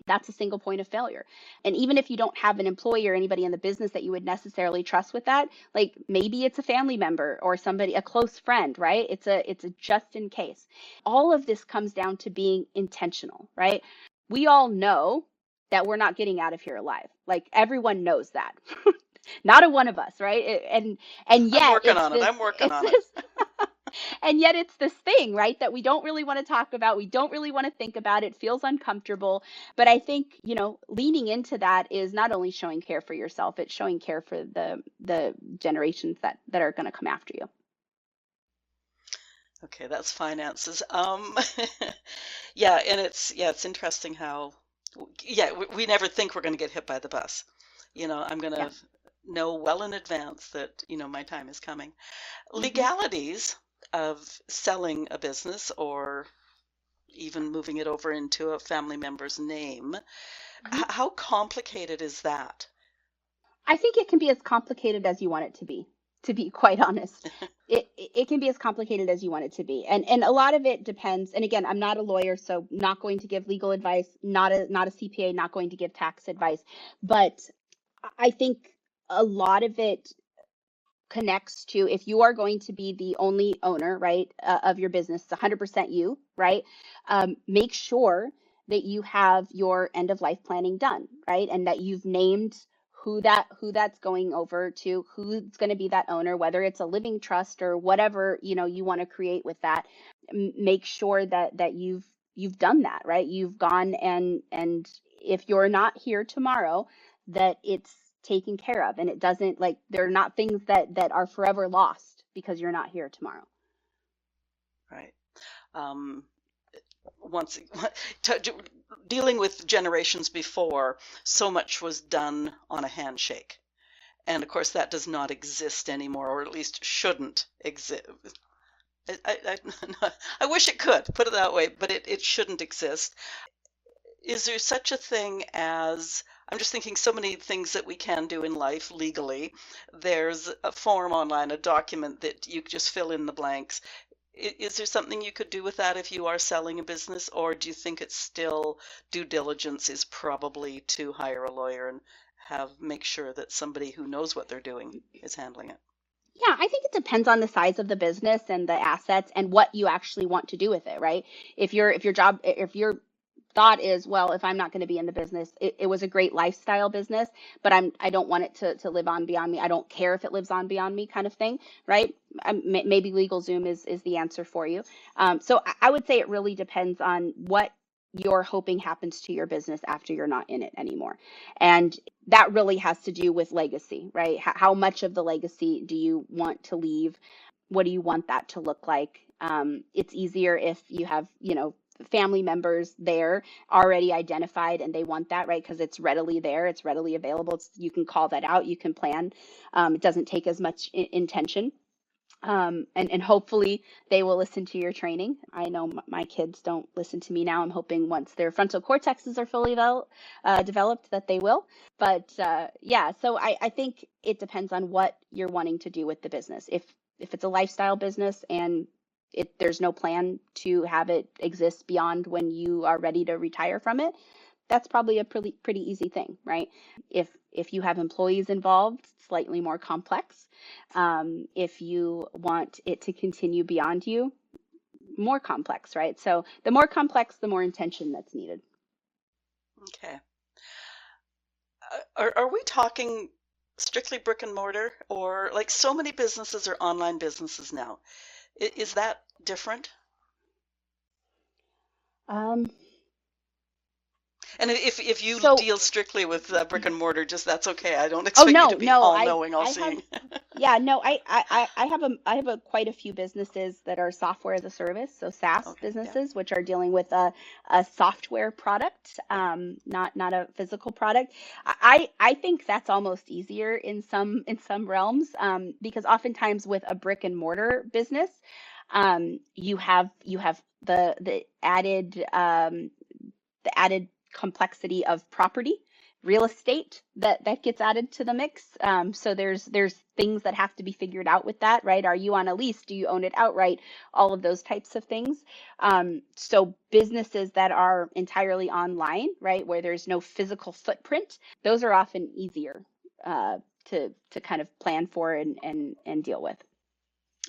That's a single point of failure. And even if you don't have an employee or anybody in the business that you would necessarily trust with that, like maybe it's a family member or somebody, a close friend, right? It's a just in case. All of this comes down to being intentional, right? We all know that we're not getting out of here alive. Like everyone knows that. Not a one of us, right? And yet I'm working on it. And yet it's this thing, right, that we don't really want to talk about. We don't really want to think about. It feels uncomfortable. But I think, leaning into that is not only showing care for yourself, it's showing care for the generations that are going to come after you. Okay, that's finances. Yeah, and it's interesting how, we never think we're going to get hit by the bus. I'm going to know well in advance that, my time is coming. Hmm. Legalities of selling a business or even moving it over into a family member's name, Hmm. how complicated is that? I think it can be as complicated as you want it to be quite honest. It can be as complicated as you want it to be. And a lot of it depends. And again, I'm not a lawyer, so not going to give legal advice, not a CPA, not going to give tax advice. But I think a lot of it connects to if you are going to be the only owner, right, of your business, it's 100% you, right? Make sure that you have your end of life planning done, right, and that you've named who that's going over to, who's going to be that owner, whether it's a living trust or whatever you want to create with that. Make sure that you've done that, right? You've gone and if you're not here tomorrow, that it's taken care of and it doesn't like they're not things that are forever lost because you're not here tomorrow. Right. Um, once to, Dealing with generations before, so much was done on a handshake. And of course, that does not exist anymore, or at least shouldn't exist. I wish it could, put it that way, but it shouldn't exist. Is there such a thing as, I'm just thinking so many things that we can do in life legally. There's a form online, a document that you just fill in the blanks. Is there something you could do with that if you are selling a business, or do you think it's still due diligence is probably to hire a lawyer and make sure that somebody who knows what they're doing is handling it? Yeah, I think it depends on the size of the business and the assets and what you actually want to do with it, right? If your thought is, well, if I'm not going to be in the business, it was a great lifestyle business, but I don't want it to live on beyond me. I don't care if it lives on beyond me, kind of thing, right? Maybe LegalZoom is the answer for you. So I would say it really depends on what you're hoping happens to your business after you're not in it anymore. And that really has to do with legacy, right? How much of the legacy do you want to leave? What do you want that to look like? It's easier if you have, family members there already identified and they want that, right? Because it's readily there, it's readily available. You can call that out, you can plan. It doesn't take as much intention. And hopefully they will listen to your training. I know my kids don't listen to me now. I'm hoping once their frontal cortexes are fully developed that they will. But yeah, so I think it depends on what you're wanting to do with the business. If it's a lifestyle business and there's no plan to have it exist beyond when you are ready to retire from it, that's probably a pretty easy thing, right? If you have employees involved, slightly more complex. If you want it to continue beyond you, more complex, right? So the more complex, the more intention that's needed. Okay. Are we talking strictly brick and mortar, or like so many businesses are online businesses now? Is that different? Um, And if you so deal strictly with brick and mortar, just that's okay. I don't Oh expect you to no, be no, all knowing, all I have seeing. yeah, no, I have a quite a few businesses that are software as a service, so SaaS Okay, yeah. businesses, which are dealing with a software product, not a physical product. I think that's almost easier in some realms, because oftentimes with a brick and mortar business, you have the added complexity of property, real estate that gets added to the mix. So there's things that have to be figured out with that, right? Are you on a lease? Do you own it outright? All of those types of things. So businesses that are entirely online, right, where there's no physical footprint, those are often easier to kind of plan for and deal with.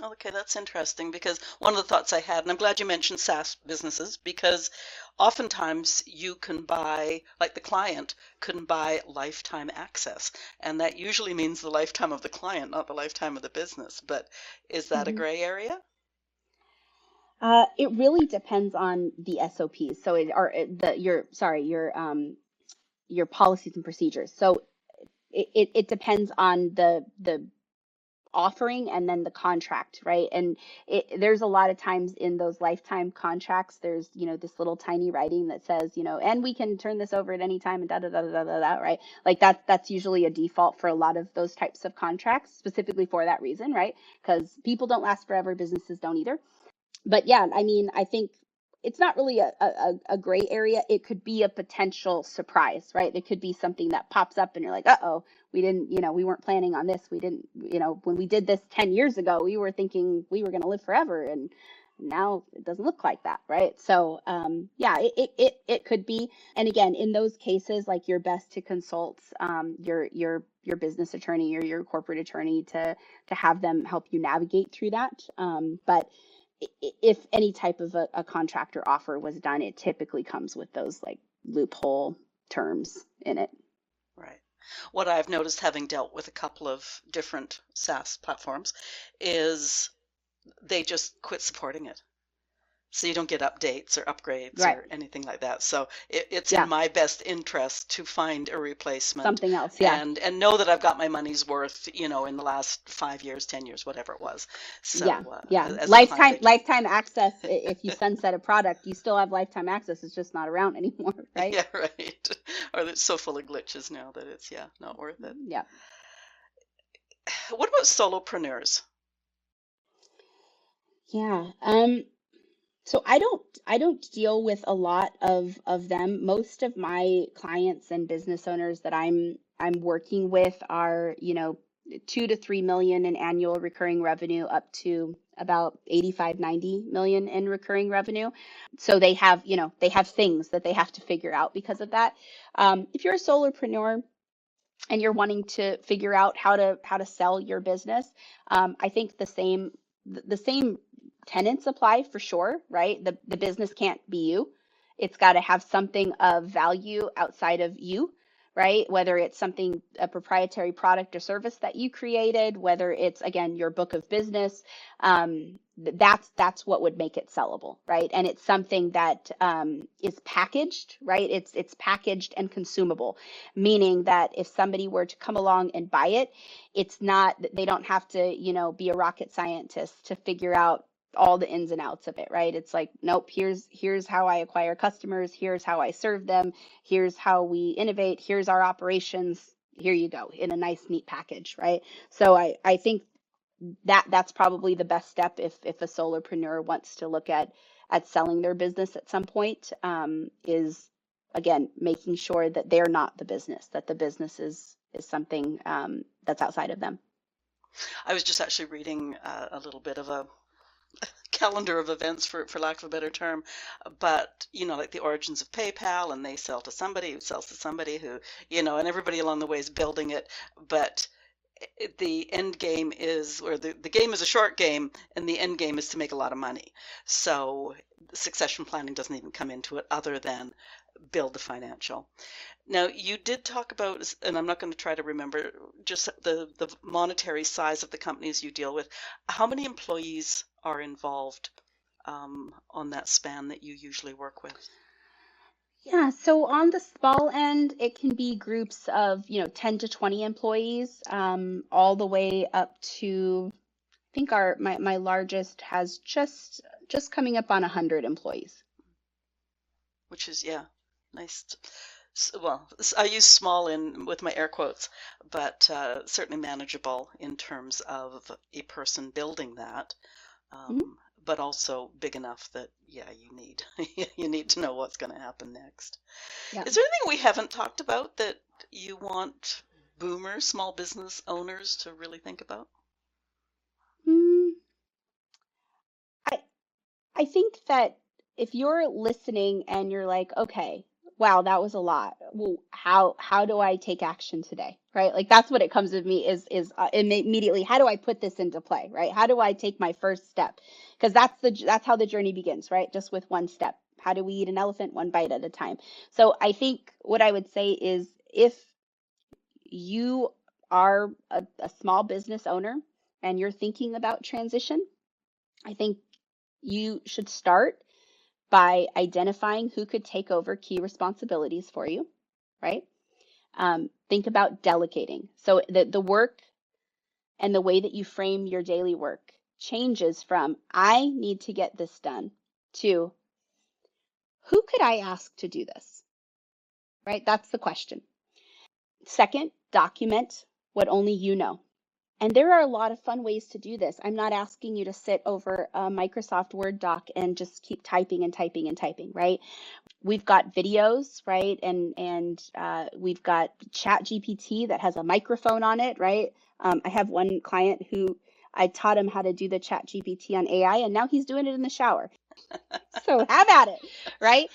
Okay, that's interesting because one of the thoughts I had, and I'm glad you mentioned SaaS businesses, because oftentimes you can buy, like the client can buy lifetime access, and that usually means the lifetime of the client, not the lifetime of the business. But is that a Mhm. gray area? It really depends on the SOPs. So it or the your policies and procedures. So it depends on the offering and then the contract, right? And there's a lot of times in those lifetime contracts, there's, this little tiny writing that says, and we can turn this over at any time and da da da da da da, right? Like that's usually a default for a lot of those types of contracts, specifically for that reason, right? Because people don't last forever, businesses don't either. But yeah, I mean, I think it's not really a gray area. It could be a potential surprise, right? It could be something that pops up and you're like, uh-oh, we didn't, we weren't planning on this. We didn't, when we did this 10 years ago, we were thinking we were going to live forever. And now it doesn't look like that, right? So, yeah, it could be. And again, in those cases, like you're best to consult your business attorney or your corporate attorney to have them help you navigate through that. But if any type of a contract or offer was done, it typically comes with those like loophole terms in it. Right. What I've noticed, having dealt with a couple of different SaaS platforms, is they just quit supporting it. So you don't get updates or upgrades Right. or anything like that. So it's in Yeah. my best interest to find a replacement Something else. Yeah. and know that I've got my money's worth, in the last 5 years, 10 years, whatever it was. Yeah. So Yeah. as a client, I just, Lifetime access. If you sunset a product, you still have lifetime access. It's just not around anymore, right? yeah, right. Or it's so full of glitches now that it's, not worth it. Yeah. What about solopreneurs? Yeah. So I don't deal with a lot of them. Most of my clients and business owners that I'm working with are, 2 to 3 million in annual recurring revenue up to about 85-90 million in recurring revenue. So they have things that they have to figure out because of that. If you're a solopreneur and you're wanting to figure out how to sell your business, I think the same tenants apply for sure, right? The business can't be you. It's got to have something of value outside of you, right? Whether it's something, a proprietary product or service that you created, whether it's again your book of business, that's what would make it sellable, right? And it's something that is packaged, right? It's packaged and consumable, meaning that if somebody were to come along and buy it, it's not, they don't have to, be a rocket scientist to figure out all the ins and outs of it, right? It's like, nope, here's how I acquire customers, here's how I serve them, here's how we innovate, here's our operations, here you go, in a nice neat package, right? So I think that's probably the best step if a solopreneur wants to look at selling their business at some point, is again making sure that they're not the business, that the business is something that's outside of them. I was just actually reading a little bit of a calendar of events, for lack of a better term, but like the origins of PayPal, and they sell to somebody who sells to somebody who, and everybody along the way is building it, but the end game is, or the game is a short game, and the end game is to make a lot of money. So succession planning doesn't even come into it, other than build the financial. Now, you did talk about, and I'm not going to try to remember, just the monetary size of the companies you deal with. How many employees are involved on that span that you usually work with? Yeah, so on the small end, it can be groups of, 10 to 20 employees, all the way up to, I think my largest has just coming up on 100 employees. Which is, nice. Well, I use small in with my air quotes, but certainly manageable in terms of a person building that, Mhm. but also big enough that, you need you need to know what's going to happen next. Yeah. Is there anything we haven't talked about that you want boomers, small business owners, to really think about? Mm, I I think that if you're listening and you're like, okay, wow, that was a lot. Well, how do I take action today? Right? Like that's what it comes with me is immediately, how do I put this into play? Right? How do I take my first step? Because that's how the journey begins, right? Just with one step. How do we eat an elephant one bite at a time? So I think what I would say is if you are a small business owner and you're thinking about transition, I think you should start by identifying who could take over key responsibilities for you, right? Think about delegating. So the work and the way that you frame your daily work changes from I need to get this done to who could I ask to do this? Right? That's the question. Second, document what only you know. And there are a lot of fun ways to do this. I'm not asking you to sit over a Microsoft Word doc and just keep typing and typing and typing, right? We've got videos, right? And we've got Chat GPT that has a microphone on it, right? I have one client who I taught him how to do the Chat GPT on AI, and now he's doing it in the shower. So have at it, right?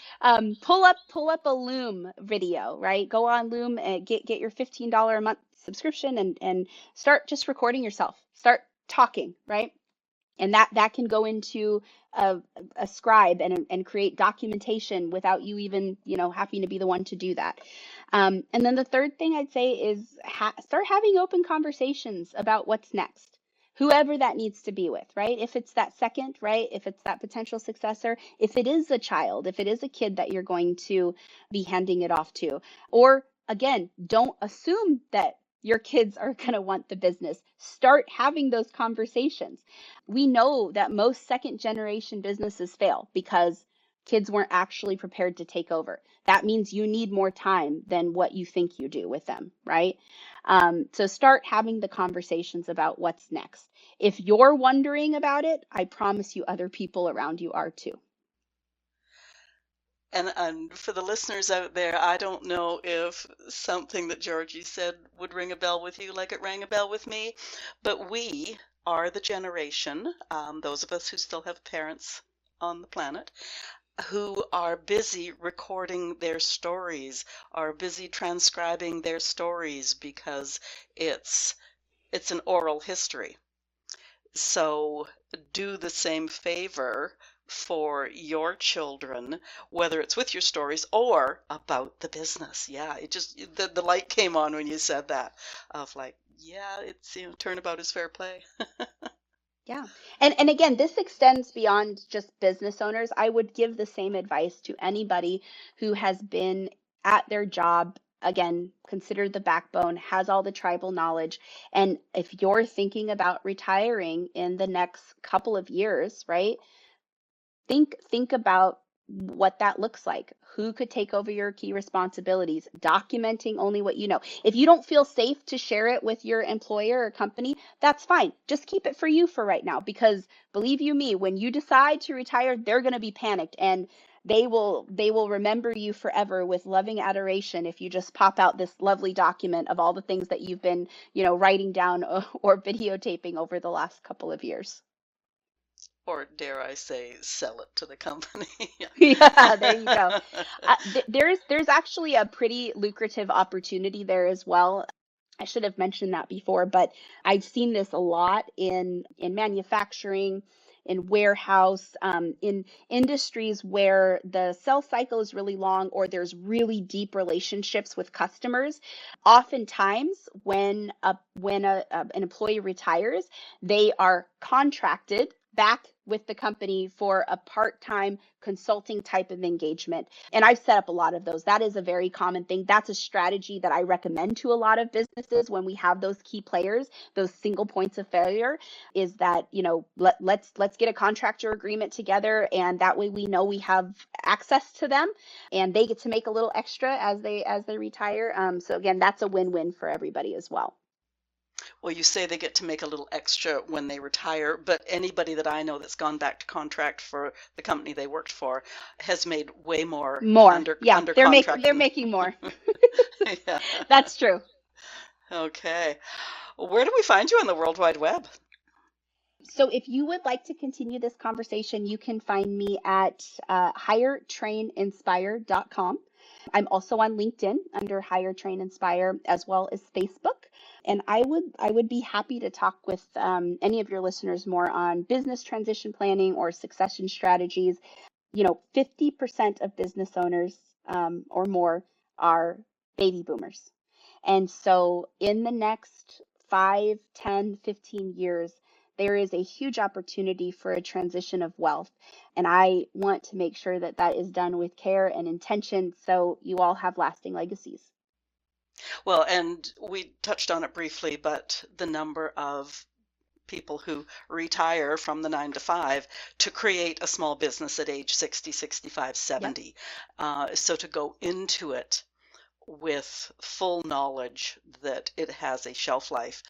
Pull up a Loom video, right? Go on Loom and get your $15 a month subscription and start just recording yourself. Start talking, right? And that can go into a scribe and create documentation without you even having to be the one to do that. And then the third thing I'd say is start having open conversations about what's next, whoever that needs to be with, right? If it's that second, right? If it's that potential successor, if it is a child, if it is a kid that you're going to be handing it off to, or again, don't assume that your kids are going to want the business. Start having those conversations. We know that most second generation businesses fail because kids weren't actually prepared to take over. That means you need more time than what you think you do with them, right? So start having the conversations about what's next. If you're wondering about it, I promise you other people around you are too. And for the listeners out there, I don't know if something that Georgie said would ring a bell with you like it rang a bell with me, but we are the generation, those of us who still have parents on the planet, who are busy recording their stories, are busy transcribing their stories because it's an oral history. So do the same favor for your children, whether it's with your stories or about the business. Yeah, it just the light came on when you said that of like, yeah, it's turnabout is fair play. Yeah. And again, this extends beyond just business owners. I would give the same advice to anybody who has been at their job, again, considered the backbone, has all the tribal knowledge. And if you're thinking about retiring in the next couple of years, right? Think about what that looks like. Who could take over your key responsibilities? Documenting only what you know. If you don't feel safe to share it with your employer or company, that's fine. Just keep it for you for right now, because believe you me, when you decide to retire, they're going to be panicked, and they will remember you forever with loving adoration if you just pop out this lovely document of all the things that you've been, writing down or videotaping over the last couple of years. Or dare I say, sell it to the company. Yeah, there you go. There's actually a pretty lucrative opportunity there as well. I should have mentioned that before, but I've seen this a lot in manufacturing, in warehouse, in industries where the sales cycle is really long or there's really deep relationships with customers. Oftentimes, when an employee retires, they are contracted back with the company for a part-time consulting type of engagement. And I've set up a lot of those. That is a very common thing. That's a strategy that I recommend to a lot of businesses when we have those key players, those single points of failure, is that, let's get a contractor agreement together, and that way we know we have access to them and they get to make a little extra as they retire. So again, that's a win-win for everybody as well. Well, you say they get to make a little extra when they retire, but anybody that I know that's gone back to contract for the company they worked for has made way more More. under Yeah, under they're contracting. making more. Yeah. That's true. Okay. Where do we find you on the World Wide Web? So if you would like to continue this conversation, you can find me at hiretraininspire.com. I'm also on LinkedIn under Hire Train Inspire, as well as Facebook. And I would be happy to talk with any of your listeners more on business transition planning or succession strategies. 50% of business owners or more are baby boomers. And so in the next 5, 10, 15 years, there is a huge opportunity for a transition of wealth. And I want to make sure that that is done with care and intention so you all have lasting legacies. Well, and we touched on it briefly, but the number of people who retire from the 9 to 5 to create a small business at age 60, 65, Yep. 70. So to go into it with full knowledge that it has a shelf life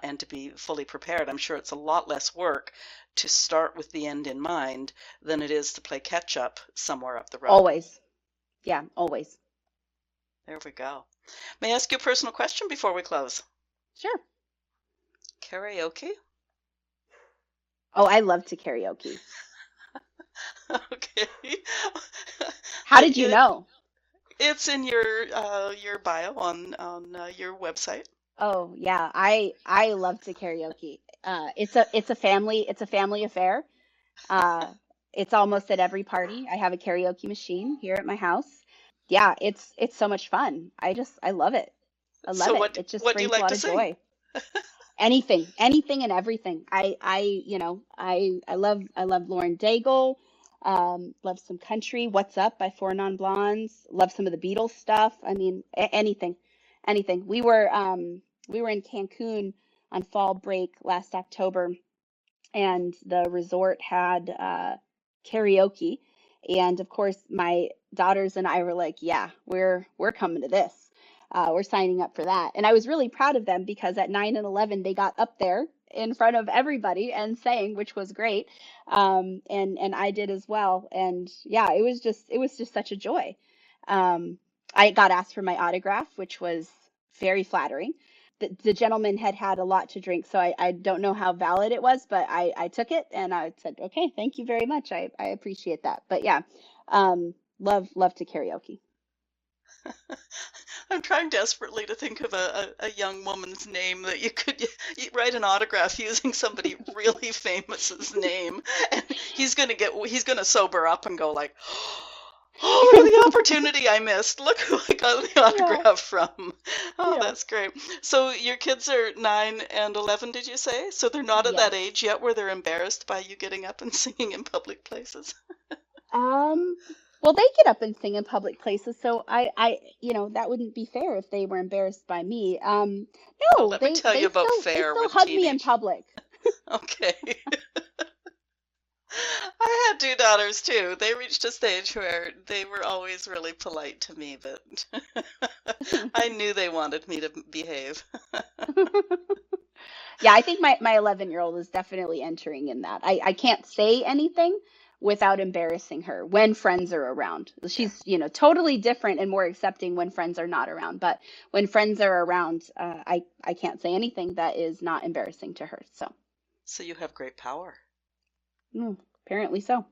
and to be fully prepared, I'm sure it's a lot less work to start with the end in mind than it is to play catch up somewhere up the road. Always. Yeah, always. There we go. May I ask you a personal question before we close? Sure. Karaoke? Oh, I love to karaoke. Okay. How did you It, know? it's in your bio on your website. Oh, yeah. I love to karaoke. It's a family affair. Uh, it's almost at every party. I have a karaoke machine here at my house. Yeah, it's so much fun. I love it. I love So it. what It just what do you brings a like lot to of sing? joy. Anything and everything. I love Lauren Daigle. Love some country. What's Up by Four Non Blondes. Love some of the Beatles stuff. I mean, anything. We were in Cancun on fall break last October, and the resort had karaoke. And of course, my daughters and I were like, "Yeah, we're coming to this. We're signing up for that." And I was really proud of them because at 9 and 11 they got up there in front of everybody and sang, which was great. And I did as well. And yeah, it was just such a joy. Um, I got asked for my autograph, which was very flattering. The gentleman had had a lot to drink, so I don't know how valid it was, but I took it and I said, okay, thank you very much. I appreciate that. But yeah, love to karaoke. I'm trying desperately to think of a young woman's name that you could write an autograph using somebody really famous's name, and he's gonna sober up and go like, "Oh, look at the opportunity I missed! Look who I got the Yeah, autograph from!" Oh, yeah. that's great. So your kids are 9 and 11, did you say? So they're not at that Yes. age yet where they're embarrassed by you getting up and singing in public places. Um, well, they get up and sing in public places, so that wouldn't be fair if they were embarrassed by me. Oh, No, let me they tell you they about still they fair still with hug me in teenage. public. Okay. I had two daughters too. They reached a stage where they were always really polite to me, but I knew they wanted me to behave. Yeah, I think my 11-year-old is definitely entering in that. I can't say anything without embarrassing her when friends are around. Yeah. Totally different and more accepting when friends are not around. But when friends are around, I can't say anything that is not embarrassing to her. So, So you have great power. apparently so.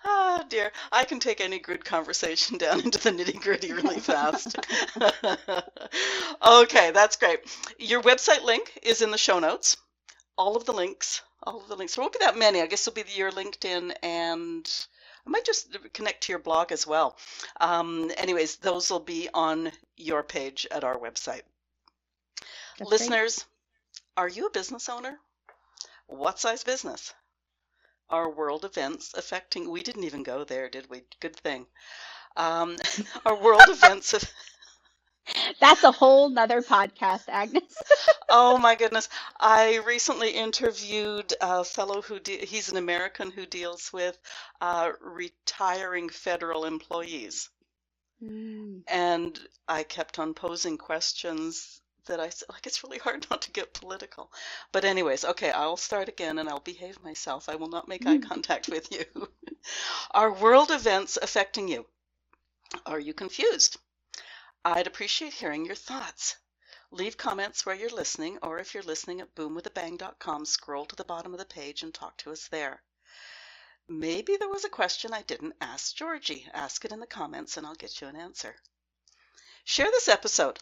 Ah, dear. I can take any good conversation down into the nitty-gritty really fast. Okay, that's great. Your website link is in the show notes. All of the links. There won't be that many. I guess it'll be your LinkedIn, and I might just connect to your blog as well. Anyways, those will be on your page at our website. That's great. Listeners, are you a business owner? What size business? Are world events affecting? We didn't even go there, did we? Good thing. Um, are world events That's a whole nother podcast, Agnes. Oh my goodness. I recently interviewed a fellow he's an American who deals with retiring federal employees. Mm. And I kept on posing questions that I said, like, it's really hard not to get political. But anyways, okay, I'll start again and I'll behave myself. I will not make eye contact with you. Are world events affecting you? Are you confused? I'd appreciate hearing your thoughts. Leave comments where you're listening, or if you're listening at boomwithabang.com, scroll to the bottom of the page and talk to us there. Maybe there was a question I didn't ask Georgie. Ask it in the comments and I'll get you an answer. Share this episode.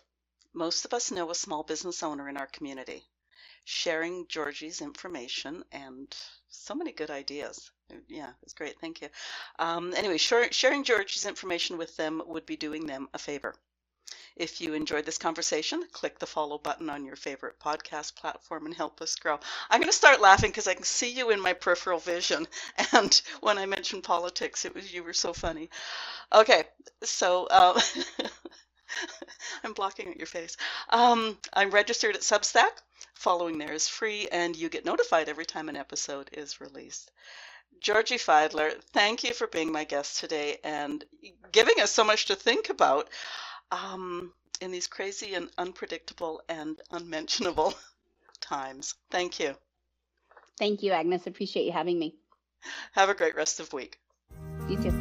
Most of us know a small business owner in our community. Sharing Georgie's information and so many good ideas. Yeah, it's great. Thank you. Anyway, sharing Georgie's information with them would be doing them a favor. If you enjoyed this conversation, click the follow button on your favorite podcast platform and help us grow. I'm going to start laughing because I can see you in my peripheral vision. And when I mentioned politics, you were so funny. Okay, so I'm blocking out your face. I'm registered at Substack. Following there is free, and you get notified every time an episode is released. Georgi Feidler, thank you for being my guest today and giving us so much to think about in these crazy and unpredictable and unmentionable times. Thank you. Thank you, Agnes. Appreciate you having me. Have a great rest of the week. You too.